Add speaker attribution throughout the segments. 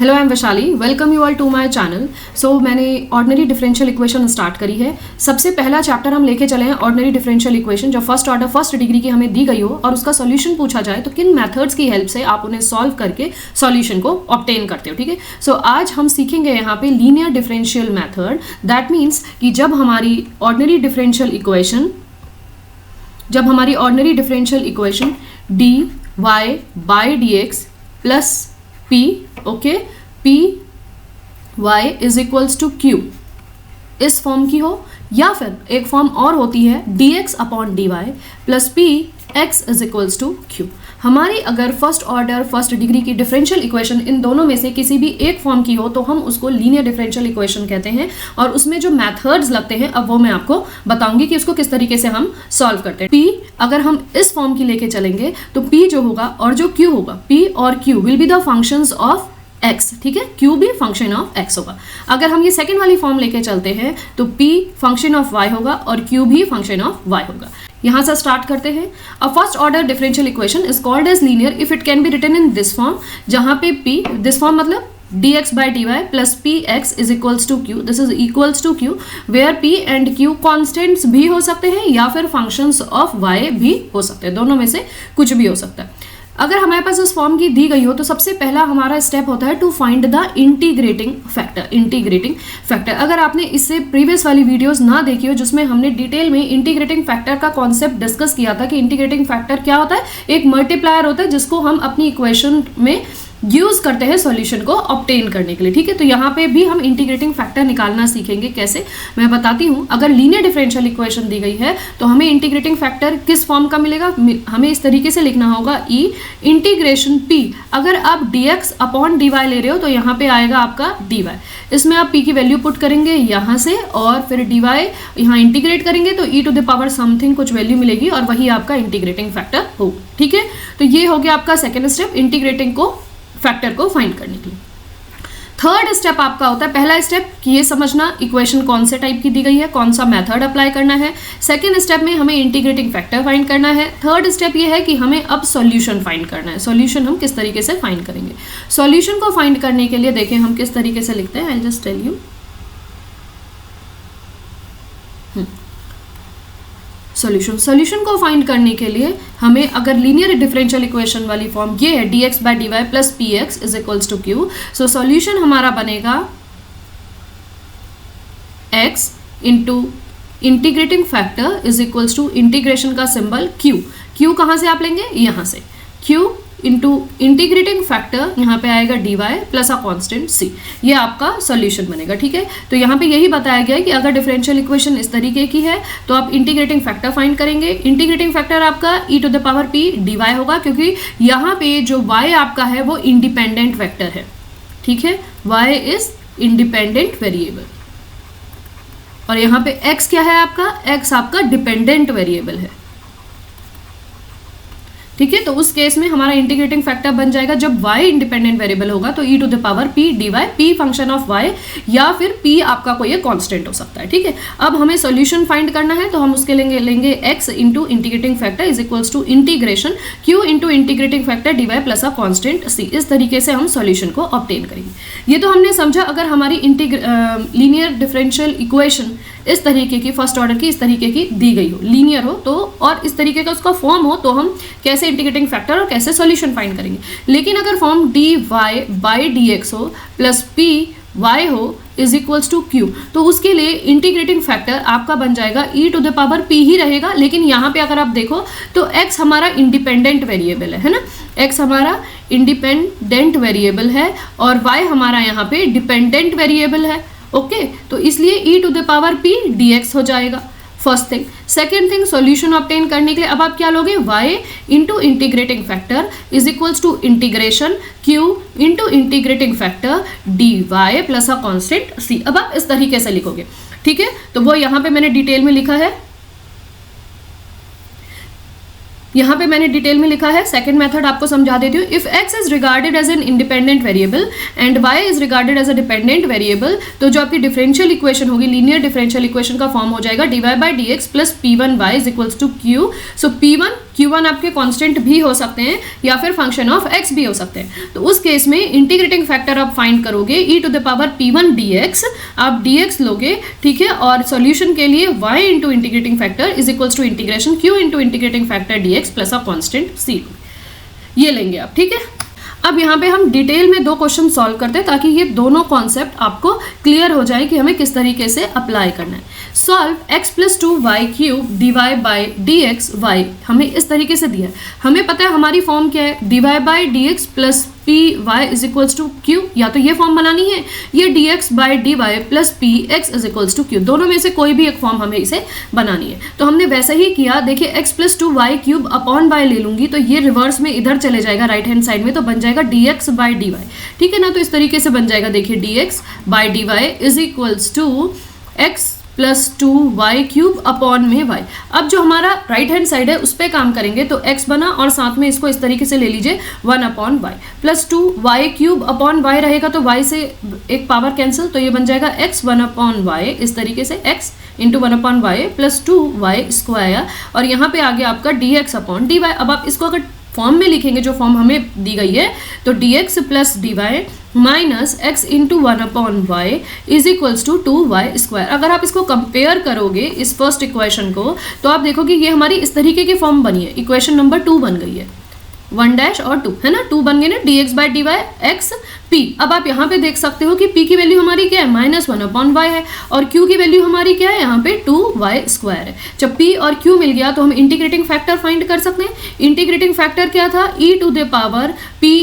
Speaker 1: Hello I am Vaishali, welcome you all to my channel. So मैंने ordinary differential equation start करी है। सबसे पहला चैप्टर हम लेके चले हैं ऑर्डिनरी डिफरेंशियल इक्वेशन, जो फर्स्ट ऑर्डर फर्स्ट डिग्री की हमें दी गई हो और उसका सॉल्यूशन पूछा जाए तो किन मेथड्स की हेल्प से आप उन्हें सॉल्व करके सॉल्यूशन को ऑब्टेन करते हो। ठीक है, सो आज हम सीखेंगे यहाँ पे linear differential method. That means कि जब हमारी ordinary differential equation d y by d x plus p, okay, p y is equals to q इस फॉर्म की हो, या फिर एक फॉर्म और होती है d x upon d y plus p x is equals to q. हमारी अगर फर्स्ट ऑर्डर फर्स्ट डिग्री की डिफरेंशियल इक्वेशन इन दोनों में से किसी भी एक फॉर्म की हो तो हम उसको लीनियर डिफरेंशियल इक्वेशन कहते हैं, और उसमें जो मेथड्स लगते हैं अब वो मैं आपको बताऊंगी कि उसको किस तरीके से हम सॉल्व करते हैं। पी अगर हम इस फॉर्म की लेके चलेंगे तो पी जो होगा और जो क्यू होगा, पी और Q will be the functions of x. ठीक है, क्यू भी फंक्शन ऑफ एक्स होगा। अगर हम ये सेकेंड वाली फॉर्म लेके चलते हैं तो पी फंक्शन ऑफ वाई होगा और क्यू भी फंक्शन ऑफ वाई होगा। यहां से स्टार्ट करते हैं। A first order differential equation is called as linear if it can be written in this form, जहां पे पी दिस फॉर्म मतलब dx by dy plus px is equals to q, this is equals to q where p and q constants भी हो सकते हैं या फिर functions of y भी हो सकते हैं, दोनों में से कुछ भी हो सकता है। अगर हमारे पास इस फॉर्म की दी गई हो तो सबसे पहला हमारा स्टेप होता है to find the integrating factor. अगर आपने इससे प्रीवियस वाली वीडियोस ना देखी हो जिसमें हमने डिटेल में इंटीग्रेटिंग फैक्टर का कॉन्सेप्ट डिस्कस किया था कि इंटीग्रेटिंग फैक्टर क्या होता है, एक मल्टीप्लायर होता है जिसको हम अपनी इक्वेशन में यूज करते हैं सॉल्यूशन को ऑब्टेन करने के लिए। ठीक है, तो यहाँ पे भी हम इंटीग्रेटिंग फैक्टर निकालना सीखेंगे। कैसे, मैं बताती हूँ। अगर लीनियर डिफरेंशियल इक्वेशन दी गई है तो हमें इंटीग्रेटिंग फैक्टर किस फॉर्म का मिलेगा, हमें इस तरीके से लिखना होगा ई इंटीग्रेशन पी। अगर आप dx अपॉन dy ले रहे हो तो यहाँ पे आएगा आपका dy, इसमें आप p की वैल्यू पुट करेंगे यहाँ से और फिर dy यहाँ इंटीग्रेट करेंगे तो e to the power something कुछ वैल्यू मिलेगी और वही आपका इंटीग्रेटिंग फैक्टर होगा। ठीक है, तो ये हो गया आपका सेकेंड स्टेप इंटीग्रेटिंग को फैक्टर को फाइंड करने के लिए। थर्ड स्टेप आपका होता है, पहला स्टेप कि ये समझना इक्वेशन कौन से टाइप की दी गई है, कौन सा मेथड अप्लाई करना है। सेकंड स्टेप में हमें इंटीग्रेटिंग फैक्टर फाइंड करना है। थर्ड स्टेप ये है कि हमें अब सॉल्यूशन फाइंड करना है। सॉल्यूशन हम किस तरीके से फाइंड करेंगे, सॉल्यूशन को फाइंड करने के लिए देखें हम किस तरीके से लिखते हैं। I just tell you. Solution को फाइंड करने के लिए हमें अगर लीनियर डिफरेंशियल इक्वेशन वाली फॉर्म ये है dx by dy plus px is equals to q, so solution हमारा बनेगा x into integrating factor is equals to integration का सिंबल q कहाँ से आप लेंगे, यहाँ से q इंटू इंटीग्रेटिंग फैक्टर यहाँ पे आएगा dy plus a constant c, ये आपका सॉल्यूशन बनेगा। ठीक है, तो यहाँ पे यही बताया गया है कि अगर डिफरेंशियल इक्वेशन इस तरीके की है तो आप इंटीग्रेटिंग फैक्टर फाइंड करेंगे। इंटीग्रेटिंग फैक्टर आपका e to the power p dy होगा, क्योंकि यहाँ पे जो y आपका है वो इंडिपेंडेंट वेक्टर है। ठीक है, y इज इंडिपेंडेंट वेरिएबल और यहाँ पे x क्या है आपका, x आपका डिपेंडेंट वेरिएबल है। ठीक है, तो उस केस में हमारा इंटीग्रेटिंग फैक्टर बन जाएगा जब y इंडिपेंडेंट वेरिएबल होगा तो e to the power p dy, p function of y या फिर p आपका कोई एक कांस्टेंट हो सकता है। ठीक है, अब हमें सॉल्यूशन फाइंड करना है तो हम उसके लेंगे x into integrating factor is equals to integration q into integrating factor dy plus a constant c। इस तरीके से हम सॉल्यूशन को ऑब्टेन करेंगे। ये तो हमने समझा अगर हमारी लीनियर डिफरेंशियल इक्वेशन इस तरीके की फर्स्ट ऑर्डर की इस तरीके की दी गई हो, लीनियर हो तो, और इस तरीके का उसका फॉर्म हो तो हम कैसे इंटीग्रेटिंग फैक्टर और कैसे सॉल्यूशन फाइंड करेंगे। लेकिन अगर फॉर्म dy बाई dx हो प्लस p y हो इज इक्वल्स टू q, तो उसके लिए इंटीग्रेटिंग फैक्टर आपका बन जाएगा e to the power p ही रहेगा। लेकिन यहाँ पे अगर आप देखो तो x हमारा इंडिपेंडेंट वेरिएबल है ना, x हमारा इंडिपेंडेंट वेरिएबल है और y हमारा यहाँ पे डिपेंडेंट वेरिएबल है। ओके, तो इसलिए e to the power p dx हो जाएगा first thing. Second thing, solution obtain करने के लिए अब आप क्या लोगे, y into integrating factor is equals to integration q into integrating factor dy plus a constant c। अब आप इस तरीके से लिखोगे। ठीक है, तो वो यहाँ पे मैंने डिटेल में लिखा है, यहाँ पे मैंने डिटेल में लिखा है। सेकंड मेथड आपको समझा देती हूँ। If x is regarded as an independent variable and y is regarded as a dependent variable, तो जो आपकी डिफरेंशियल इक्वेशन होगी, लीनियर डिफरेंशियल इक्वेशन का फॉर्म हो जाएगा dy by dx plus p1y is equals to q। So p1 Q1 आपके constant भी हो सकते हैं या फिर फंक्शन ऑफ x भी हो सकते हैं। तो उस केस में इंटीग्रेटिंग फैक्टर आप फाइंड करोगे e⁻p1 dx, आप dx लोगे, ठीक है, और सॉल्यूशन के लिए y into integrating factor is equals to integration q into integrating factor dx plus a constant c, ये लेंगे आप, ठीक है। अब यहाँ पे हम डिटेल में 2 क्वेश्चन सॉल्व करते हैं ताकि ये दोनों कॉन्सेप्ट आपको क्लियर हो जाए कि हमें किस तरीके से अप्लाई करना है। Solve x + 2y³ dy by dx y, हमें इस तरीके से दिया है। हमें पता है हमारी फॉर्म क्या है, dy by dx plus py is equals to q, या तो ये फॉर्म बनानी है, ये dx by dy plus px is equals to q, दोनों में से कोई भी एक फॉर्म हमें इसे बनानी है। तो हमने वैसे ही किया, देखिए x + 2y³ अपॉन y ले लूंगी तो ये रिवर्स में इधर चले जाएगा राइट हैंड साइड में, तो बन जाएगा dx बाई dy, ठीक है ना। तो इस तरीके से बन जाएगा, देखिए dx by dy is equals to x + 2y³ upon में y। अब जो हमारा राइट हैंड साइड है उस पर काम करेंगे, तो x बना और साथ में इसको इस तरीके से ले लीजिए 1 upon y plus 2y³ upon y रहेगा, तो y से एक पावर कैंसिल, तो ये बन जाएगा x 1 अपॉन y, इस तरीके से x into 1 upon y plus 2y², और यहाँ पे आ गया आपका dx अपॉन dy। अब आप इसको अगर फॉर्म में लिखेंगे, जो फॉर्म हमें दी गई है, तो dx plus dy minus x into 1 upon y is equals to 2y²। अगर आप इसको कंपेयर करोगे इस फर्स्ट इक्वेशन को, तो आप देखोगे ये हमारी इस तरीके की फॉर्म बनी है, इक्वेशन नंबर 2 बन गई है, 1 और 2 है ना, 2 बन गए ना, dx by dy x p। अब आप यहाँ पे देख सकते हो कि p की वैल्यू हमारी क्या है, -1 अपॉन y है, और q की वैल्यू हमारी क्या है, यहाँ पे 2y² है। जब p और q मिल गया तो हम इंटीग्रेटिंग फैक्टर फाइंड कर सकते हैं। इंटीग्रेटिंग फैक्टर क्या था, e⁻p,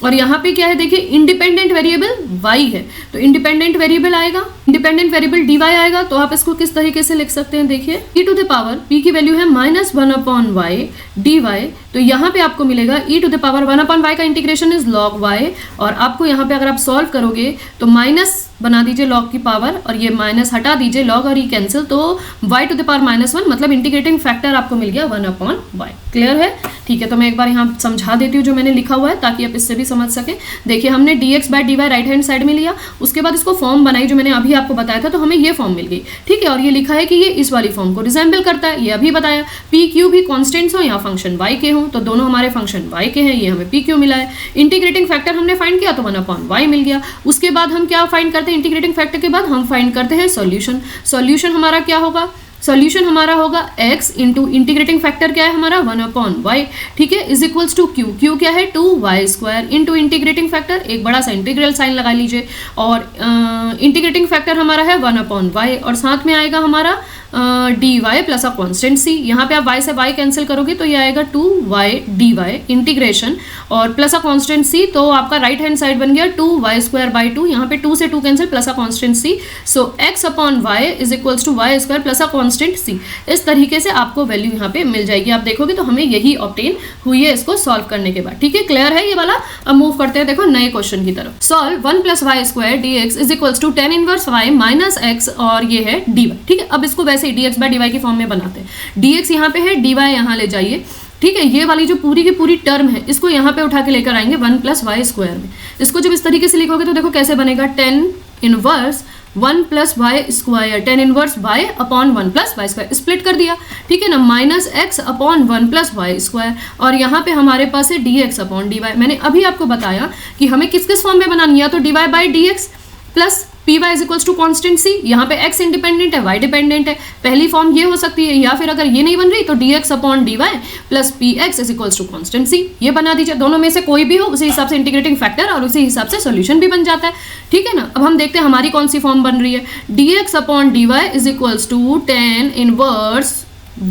Speaker 1: और यहाँ पे क्या है, देखिए इंडिपेंडेंट वेरिएबल y है, तो इंडिपेंडेंट वेरिएबल आएगा, इंडिपेंडेंट वेरिएबल dy आएगा, तो आप इसको किस तरीके से लिख सकते हैं, देखिए e⁻p की वैल्यू है -1 अपॉन y dy, तो यहाँ पे आपको मिलेगा e⁻1 अपॉन y का इंटीग्रेशन इज log y, और आपको यहाँ पे अगर आप सॉल्व करोगे तो माइनस बना दीजिए log की पावर, और ये माइनस हटा दीजिए, log और ये कैंसिल, तो y⁻1 मतलब इंटीग्रेटिंग फैक्टर आपको मिल गया 1 अपॉन y। क्लियर है, ठीक है। तो मैं एक बार यहाँ समझा देती हूँ जो मैंने लिखा हुआ है, ताकि आप इससे भी समझ सके। देखिए हमने dx by dy right hand side में लिया, उसके बाद इसको फॉर्म बनाई जो मैंने अभी आपको बताया था, तो हमें ये फॉर्म मिल गई, ठीक है। और ये लिखा है कि ये इस वाली फॉर्म को रिजेंबल करता है, ये अभी बताया। p q भी कॉन्स्टेंट्स हो या फंक्शन y के हों, तो दोनों हमारे फंक्शन y के हैं, ये हमें p q मिला है। इंटीग्रेटिंग फैक्टर हमने फाइंड किया तो 1 अपॉन y मिल गया। उसके बाद हम क्या फाइंड करते हैं, इंटीग्रेटिंग फैक्टर के बाद हम फाइंड करते हैं सॉल्यूशन। सॉल्यूशन हमारा क्या होगा, सॉल्यूशन हमारा होगा x इंटू इंटीग्रेटिंग फैक्टर क्या है हमारा 1 अपॉन y, ठीक है, is equals to q, q क्या है 2y² इंटू इंटीग्रेटिंग फैक्टर, एक बड़ा सा इंटीग्रल साइन लगा लीजिए, और इंटीग्रेटिंग फैक्टर हमारा है 1 अपॉन y, और साथ में आएगा हमारा dy plus a constant c। यहाँ पे आप y से y कैंसिल करोगे तो ये आएगा 2y dy इंटीग्रेशन और प्लस अ कॉन्स्टेंट c, तो आपका राइट हैंड साइड बन गया 2y²/2, यहाँ पे 2 से 2 cancel plus a constant c, so x upon y is equals to y² plus a constant c। इस तरीके से आपको वैल्यू यहाँ पे मिल जाएगी, आप देखोगे तो हमें यही ऑब्टेन हुई है इसको सॉल्व करने के बाद, ठीक है। क्लियर है ये वाला। अब मूव करते हैं देखो नए क्वेश्चन की तरफ। Solve 1 + y² dx is equals to tan inverse y minus x, और ये है dy, ठीक है। अब इसको वैसे dx बाय dy की फॉर्म में बनाते हैं। dx यहाँ पे है, dy यहाँ ले जाइए, ठीक है। ये वाली जो पूरी की पूरी टर्म है इसको यहाँ पे उठा के लेकर आएंगे 1 + y² में। इसको जब इस तरीके से लिखोगे तो देखो कैसे बनेगा, tan inverse 1 + y², tan inverse y upon 1 + y², split कर दिया, ठीक है ना, माइनस x अपॉन 1 + y², और यहाँ पे हमारे पास है dx अपॉन dy। मैंने अभी आपको बताया कि हमें किस किस फॉर्म में बनानी है, तो dy by dx plus py is equals to constant c, यहाँ पे x इंडिपेंडेंट है y डिपेंडेंट है, पहली फॉर्म ये हो सकती है, या फिर अगर ये नहीं बन रही तो dx upon dy plus px is equals to constant c, ये बना दीजिए। दोनों में से कोई भी हो उसी हिसाब से इंटीग्रेटिंग फैक्टर और उसी हिसाब से सॉल्यूशन भी बन जाता है, ठीक है ना। अब हम देखते हैं हमारी कौन सी फॉर्म बन रही है, dx upon dy is equals to tan inverse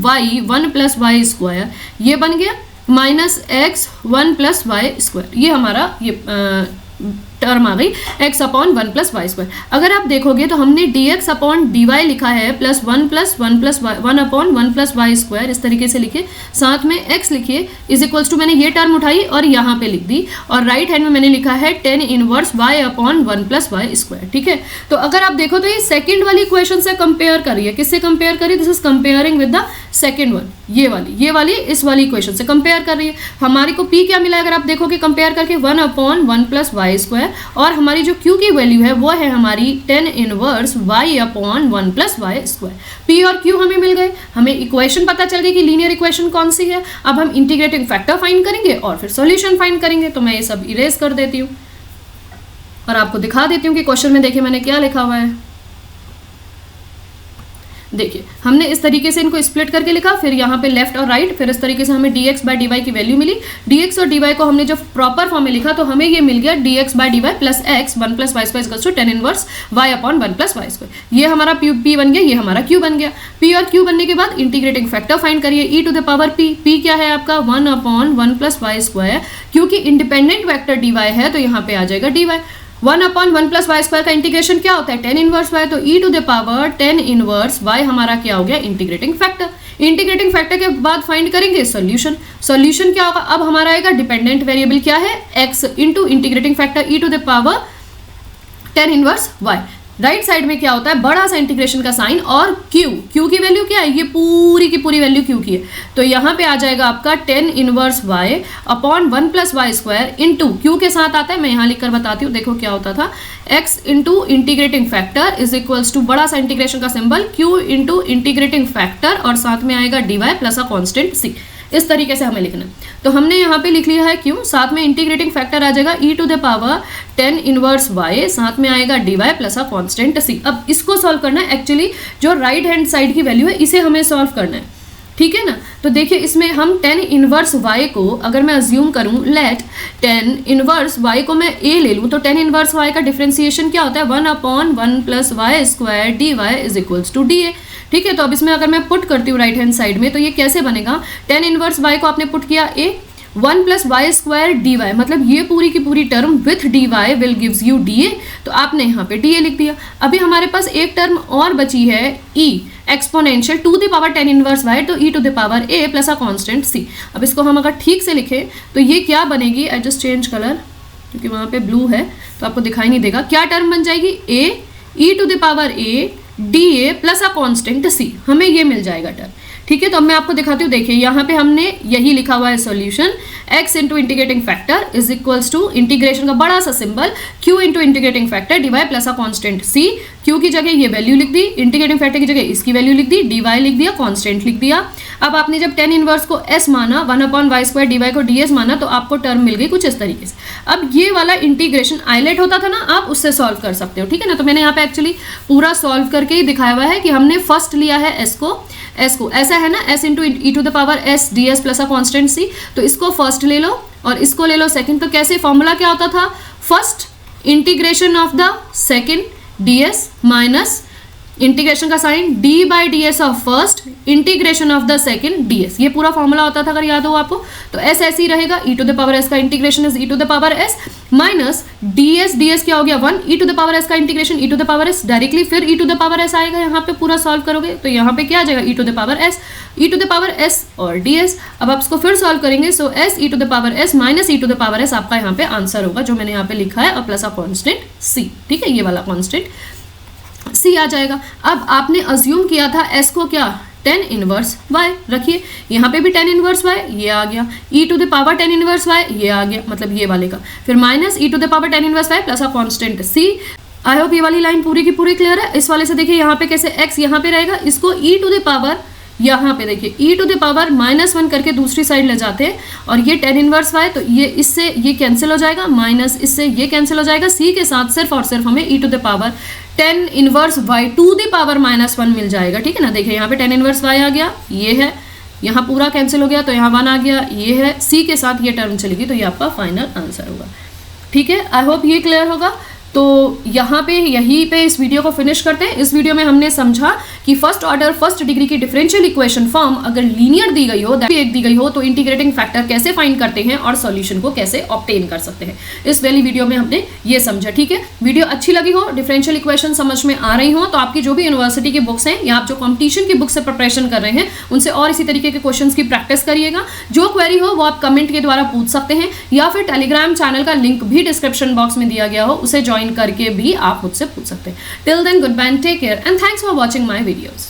Speaker 1: y 1 + y², ये बन गया, माइनस x 1 + y², ये हमारा ये टर्म आ गई x अपॉन 1 + y²। अगर आप देखोगे तो हमने dx अपॉन dy लिखा है प्लस 1 अपॉन 1 + y², इस तरीके से लिखे, साथ में x लिखिए इज इक्वल्स टू, मैंने ये टर्म उठाई और यहाँ पे लिख दी, और राइट हैंड में मैंने लिखा है tan inverse y upon 1 + y², ठीक है। तो अगर आप देखो तो ये सेकंड वाली इक्वेशन से कंपेयर करिए, किससे कंपेयर करिए, this is comparing with the second one, ये वाली इस वाली इक्वेशन से कंपेयर कर रही है। हमारे को p क्या मिला, अगर आप देखोगे कंपेयर करके 1 अपॉन 1 + y², और हमारी जो Q की वैल्यू है वो है हमारी tan inverse y upon 1 plus y square. P और Q हमें मिल गए, हमें इक्वेशन पता चल गई कि लीनियर इक्वेशन कौन सी है। अब हम इंटीग्रेटिंग फैक्टर फाइंड करेंगे और फिर सॉल्यूशन फाइंड करेंगे। तो मैं ये सब इरेज कर देती हूँ और आपको दिखा देती हूँ कि क्वेश्चन में देखिए मैंने क्या लिखा हुआ है। देखिए हमने इस तरीके से इनको स्प्लिट करके लिखा, फिर यहाँ पे लेफ्ट और राइट, फिर इस तरीके से हमें dx बाय dy की वैल्यू मिली। dx और dy को हमने जब प्रॉपर फॉर्म में लिखा तो हमें ये मिल गया dx by dy plus x 1 plus y square equals to tan inverse y upon 1 plus y square. ये हमारा p बन गया, ये हमारा q बन गया। p और q बनने के बाद इंटीग्रेटिंग फैक्टर फाइंड करिए e to the power p। p क्या है आपका 1 अपॉन 1 प्लस वाई स्क्वायर, क्योंकि इंडिपेंडेंट वैक्टर dy है तो यहाँ पे आ जाएगा dy। 1 upon 1 plus y square का इंटीग्रेशन क्या होता है tan इनवर्स y, तो e to the power tan inverse y हमारा क्या हो गया इंटीग्रेटिंग फैक्टर। इंटीग्रेटिंग फैक्टर के बाद फाइंड करेंगे सॉल्यूशन। सॉल्यूशन क्या होगा, अब हमारा आएगा डिपेंडेंट वेरिएबल क्या है x into integrating factor e to the power tan inverse y। Right side में क्या होता है बड़ा सा इंटीग्रेशन का साइन और q की वैल्यू क्या है, ये पूरी की पूरी वैल्यू q की है, तो यहाँ पे आ जाएगा आपका tan inverse y upon 1 plus y square into q के साथ आता है, मैं यहाँ लिखकर बताती हूँ। देखो क्या होता था x into integrating factor is equals to बड़ा सा इंटीग्रेशन का symbol q into integrating factor और साथ में आएगा dy plus a constant c। इस तरीके से हमें लिखना है। तो हमने यहाँ पे लिख लिया है q, साथ में इंटीग्रेटिंग फैक्टर आ जाएगा e to the power tan inverse y, साथ में आएगा dy plus a constant c। अब इसको सॉल्व करना है, एक्चुअली जो राइट हैंड साइड की वैल्यू है इसे हमें सॉल्व करना है, ठीक है ना। तो देखिए इसमें हम tan इनवर्स y को अगर मैं अज्यूम करूं, लेट tan इनवर्स y को मैं a ले लूं, तो tan इनवर्स y का डिफरेंशिएशन क्या होता है 1 upon 1 plus y square d y is equals to d a. ठीक है, तो अब इसमें अगर मैं पुट करती हूँ राइट हैंड साइड में तो ये कैसे बनेगा, tan इनवर्स y को आपने पुट किया a 1 plus y square d y, मतलब ये पूरी की पूरी term with d y will gives you d a, तो आपने यहाँ पे डी ए लिख दिया। अभी हमारे पास एक टर्म और बची है e exponential to the power tan inverse y, तो e to the power a plus a constant c। अब इसको हम अगर ठीक से लिखें तो ये क्या बनेगी, आई जस्ट चेंज कलर क्योंकि वहाँ पे ब्लू है तो आपको दिखाई नहीं देगा, क्या टर्म बन जाएगी a e to the power a d a plus a constant c, हमें ये मिल जाएगा टर्म। ठीक है, तो अब मैं आपको दिखाती हूँ। देखिए यहाँ पे हमने यही लिखा हुआ है solution, x into integrating factor is equals to integration का बड़ा सा symbol q into integrating factor dy plus a constant c। q की जगह ये वैल्यू लिख दी, इंटीग्रेटिंग फैक्टर की जगह इसकी वैल्यू लिख दी, dy लिख दिया, कॉन्स्टेंट लिख दिया। अब आपने जब tan इनवर्स को s माना, 1 अपॉन वाई स्क्वायर dy को ds माना, तो आपको टर्म मिल गई कुछ इस तरीके से। अब ये वाला इंटीग्रेशन आइलेट होता था ना, आप उससे सॉल्व कर सकते हो, ठीक है ना। तो मैंने यहाँ पे एक्चुअली पूरा सॉल्व करके ही दिखाया हुआ है कि हमने फर्स्ट लिया है s को ऐसा है ना, s into e to the power s ds plus a constant c, तो इसको फर्स्ट ले लो और इसको ले लो सेकंड। तो कैसे फॉर्मूला क्या होता था, first integration of the second ds minus integration का sign d by D S of first integration of the second ds, ये पूरा फॉर्मूला होता था अगर याद हो आपको। तो s ऐसे ही रहेगा, e to the power s का integration is e to the power s minus ds क्या हो गया 1, e to the power s का integration e to the power s directly, फिर e to the power s आएगा यहाँ पे पूरा सॉल्व करोगे तो यहाँ पे क्या आ जाएगा e to the power s और ds। अब आप इसको फिर सॉल्व करेंगे, so s e to the power s minus e to the power s आपका यहाँ पे आंसर होगा जो मैंने यहाँ पे लिखा है, और प्लस अ कॉन्स्टेंट c। ठीक है, ये वाला कॉन्स्टेंट c आ जाएगा। अब आपने अज्यूम किया था s को क्या tan इनवर्स y, रखिए यहाँ पे भी tan इनवर्स y, ये आ गया, e to the power tan inverse y, ये आ गया, मतलब ये वाले का, फिर minus e to the power tan inverse y plus a constant c। I hope ये वाली लाइन पूरी की पूरी क्लियर है। इस वाले से देखिए यहाँ पे कैसे x यहाँ पे रहेगा, इसको e टू द पावर यहाँ पे देखिए e टू द पावर -1 करके दूसरी साइड ले जाते हैं, और ये tan इनवर्स y, तो ये इससे ये कैंसिल हो जाएगा, माइनस इससे ये कैंसिल हो जाएगा, c के साथ सिर्फ और सिर्फ हमें e to the power tan inverse y to the power -1 मिल जाएगा। ठीक है ना, देखिए यहाँ पे tan इनवर्स y आ गया, ये है, यहाँ पूरा कैंसिल हो गया तो यहाँ 1 आ गया, ये है, c के साथ ये टर्म चलेगी, तो ये आपका फाइनल आंसर होगा। ठीक है, आई होप ये क्लियर होगा। तो यहाँ पे यहीं पे इस वीडियो को फिनिश करते हैं। इस वीडियो में हमने समझा कि फर्स्ट ऑर्डर फर्स्ट डिग्री की डिफरेंशियल इक्वेशन फॉर्म अगर लीनियर दी गई हो, एक दी गई हो, तो इंटीग्रेटिंग फैक्टर कैसे फाइंड करते हैं और सॉल्यूशन को कैसे ऑब्टेन कर सकते हैं। इस वाली वीडियो में हमने ये समझा। ठीक है, वीडियो अच्छी लगी हो, डिफरेंशियल इक्वेशन समझ में आ रही हो, तो आपकी जो भी यूनिवर्सिटी की बुक्स हैं या आप जो कॉम्पिटिशन की बुक से प्रिपरेशन कर रहे हैं उनसे और इसी तरीके के क्वेश्चन की प्रैक्टिस करिएगा। जो क्वेरी हो वो आप कमेंट के द्वारा पूछ सकते हैं, या फिर टेलीग्राम चैनल का लिंक भी डिस्क्रिप्शन बॉक्स में दिया गया हो, उसे ज्वाइन करके भी आप मुझसे पूछ सकते हैं। Till then, goodbye, take care and thanks for watching my videos.